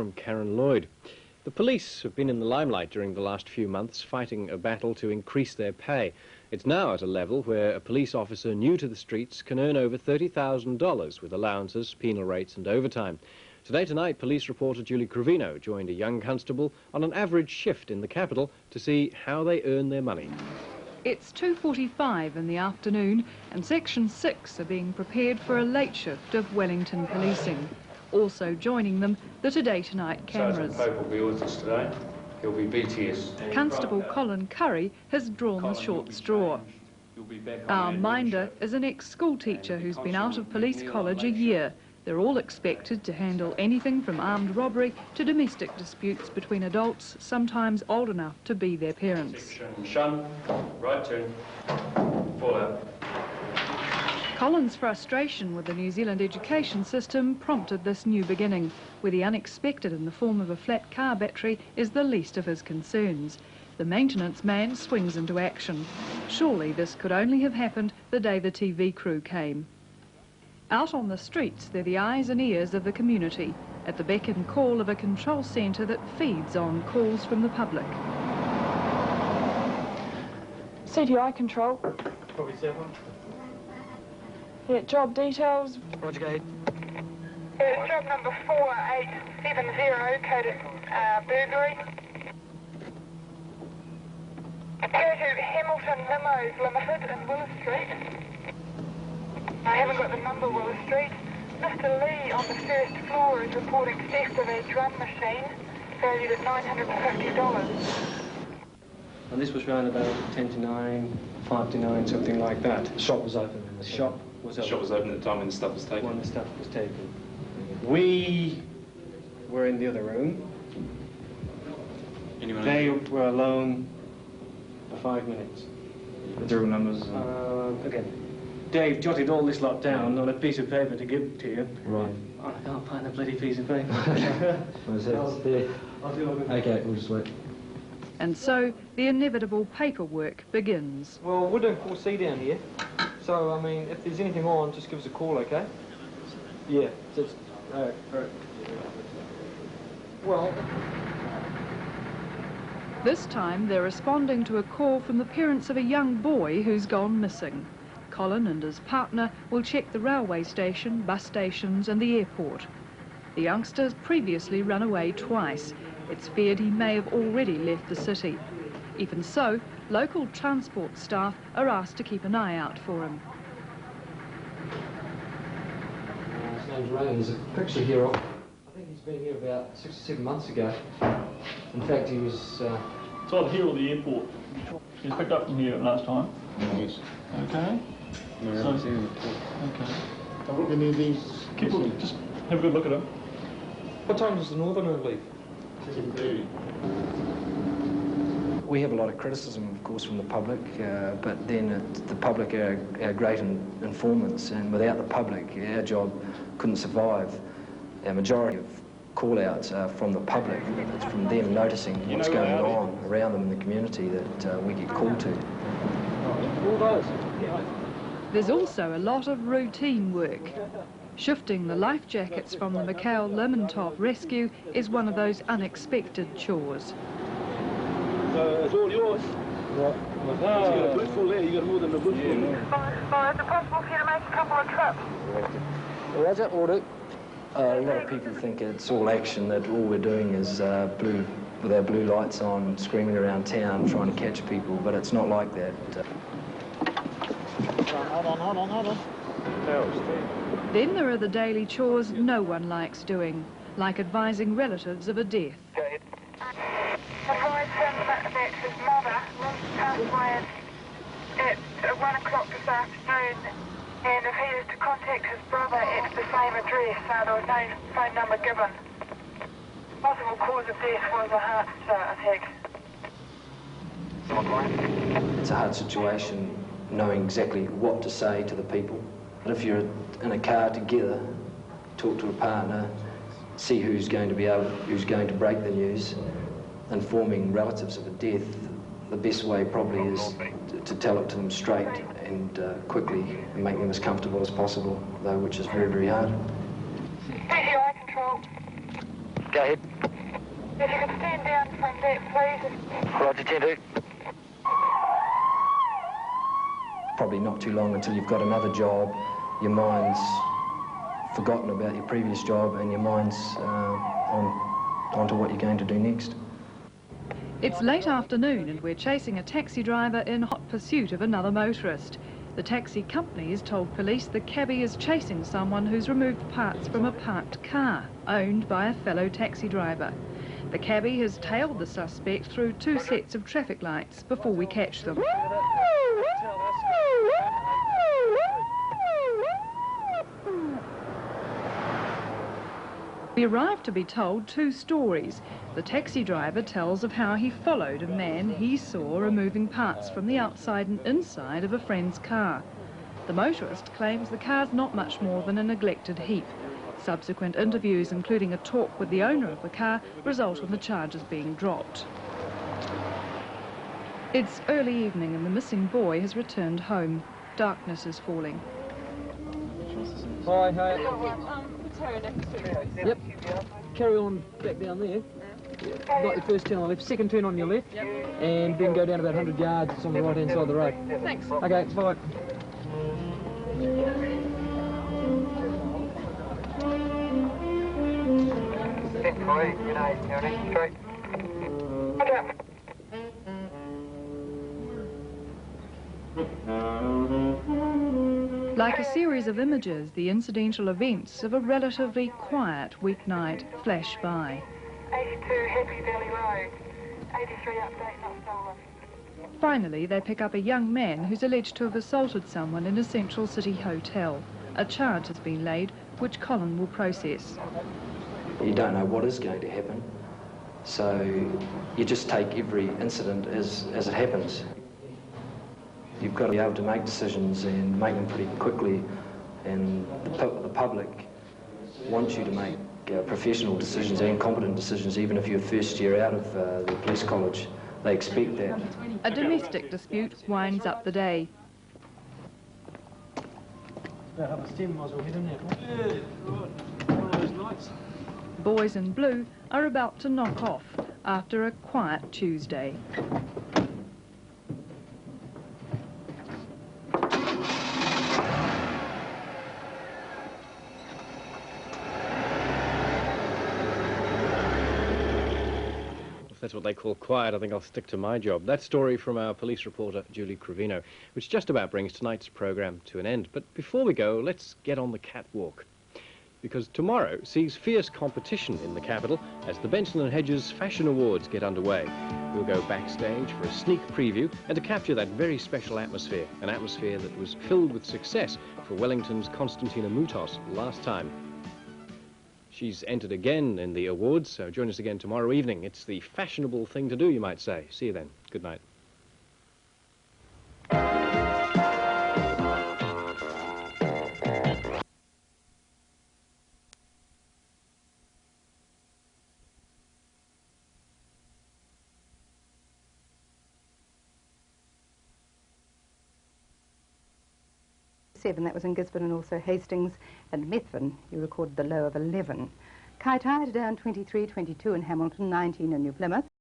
From Karen Lloyd. The police have been in the limelight during the last few months, fighting a battle to increase their pay. It's now at a level where a police officer new to the streets can earn over $30,000 with allowances, penal rates and overtime. Today tonight, police reporter Julie Crovino joined a young constable on an average shift in the capital to see how they earn their money. It's 2:45 in the afternoon and Section 6 are being prepared for a late shift of Wellington policing. Also joining them, the Today Tonight cameras. Sergeant Pope will be with us today. He'll be BTS. Constable Colin Curry has drawn the short straw. Our minder is an ex-school teacher who's been out of police college a year. They're all expected to handle anything from armed robbery to domestic disputes between adults, sometimes old enough to be their parents. Section shun, right turn, fall out. Colin's frustration with the New Zealand education system prompted this new beginning, where the unexpected in the form of a flat car battery is the least of his concerns. The maintenance man swings into action. Surely this could only have happened the day the TV crew came. Out on the streets, they're the eyes and ears of the community, at the beck and call of a control centre that feeds on calls from the public. CTI control. Copy 7. Yeah, job details. Roger, Gate. It's job number 4870, coded burglary. Go to Hamilton Limos Limited in Willis Street. I haven't got the number, Willis Street. Mr. Lee on the first floor is reporting theft of a drum machine valued at $950. And this was round about 10 to 9, 5 to 9, something like that. The shop was open. The shop was open. The shop was open at the time when the stuff was taken. When the stuff was taken. We were in the other room. Anyone They were alone for 5 minutes. The room numbers. Again, Dave jotted all this lot down on a piece of paper to give to you. Right. I can't find the bloody piece of paper. Was it there? I'll do it. Okay, we'll just wait. And so the inevitable paperwork begins. Well, we're doing 4C down here, so, I mean, if there's anything on, just give us a call, okay? Yeah, just, alright. Well... This time they're responding to a call from the parents of a young boy who's gone missing. Colin and his partner will check the railway station, bus stations and the airport. The youngster's previously run away twice. It's feared he may have already left the city. Even so, local transport staff are asked to keep an eye out for him. His name's Ray. There's a picture here of... I think he's been here about 6 or 7 months ago. In fact, he was... It's either here or the airport. He was picked up from here last time. Yes. Okay. No, So, okay. Any of these? Keep looking. Just have a good look at him. What time does the Northerner leave? 7:30. We have a lot of criticism, of course, from the public, but then the public are great informants, and without the public, our job couldn't survive. Our majority of call-outs are from the public. It's from them noticing what's going on around them in the community that we get called to. All those? There's also a lot of routine work. Shifting the life jackets from the Mikhail Lermontov rescue is one of those unexpected chores. So it's all yours. Right. You got a boot full there, you got more than a boot full. Is it possible for you to make a couple of trips? Roger, order. A lot of people think it's all action, that all we're doing is with our blue lights on, screaming around town, trying to catch people, but it's not like that. Hold on. Then there are the daily chores no one likes doing, like advising relatives of a death. Advise him that his mother passed away at 1 o'clock this afternoon, and if he is to contact his brother, it's the same address, there was no phone number given. Possible cause of death was a heart attack. It's a hard situation, knowing exactly what to say to the people. But if you're in a car together, talk to a partner, see who's going to break the news, informing relatives of a death, the best way probably is to tell it to them straight and quickly and make them as comfortable as possible, though which is very, very hard. PTI control. Go ahead. If you could stand down from that, please. Roger, 10-2. Probably not too long until you've got another job, your mind's forgotten about your previous job and your mind's on to what you're going to do next. It's late afternoon and we're chasing a taxi driver in hot pursuit of another motorist. The taxi company has told police the cabbie is chasing someone who's removed parts from a parked car owned by a fellow taxi driver. The cabbie has tailed the suspect through 2 sets of traffic lights before we catch them. We arrived to be told 2 stories. The taxi driver tells of how he followed a man he saw removing parts from the outside and inside of a friend's car. The motorist claims the car's not much more than a neglected heap. Subsequent interviews, including a talk with the owner of the car, result in the charges being dropped. It's early evening and the missing boy has returned home. Darkness is falling. Hi, hey. Yep. Carry on back down there. Got your first turn on the left, second turn on your left, and then go down about 100 yards. It's on the right-hand side of the road. Thanks. Okay, bye. Like a series of images, the incidental events of a relatively quiet weeknight flash by. 82 Happy Valley Road. 83 update not stolen. Finally, they pick up a young man who's alleged to have assaulted someone in a Central City hotel. A charge has been laid, which Colin will process. You don't know what is going to happen, so you just take every incident as it happens. You've got to be able to make decisions and make them pretty quickly, and the public wants you to make professional decisions and competent decisions, even if you're first year out of the police college. They expect that. A domestic dispute winds up the day. Boys in blue are about to knock off after a quiet Tuesday. If that's what they call quiet, I think I'll stick to my job. That story from our police reporter, Julie Cravino, which just about brings tonight's programme to an end. But before we go, let's get on the catwalk. Because tomorrow sees fierce competition in the capital as the Benson & Hedges Fashion Awards get underway. We'll go backstage for a sneak preview and to capture that very special atmosphere, an atmosphere that was filled with success for Wellington's Constantina Moutos last time. She's entered again in the awards, so join us again tomorrow evening. It's the fashionable thing to do, you might say. See you then. Good night. That was in Gisborne and also Hastings, and Methven, you recorded the low of 11. Kaitaia down 23, 22 in Hamilton, 19 in New Plymouth.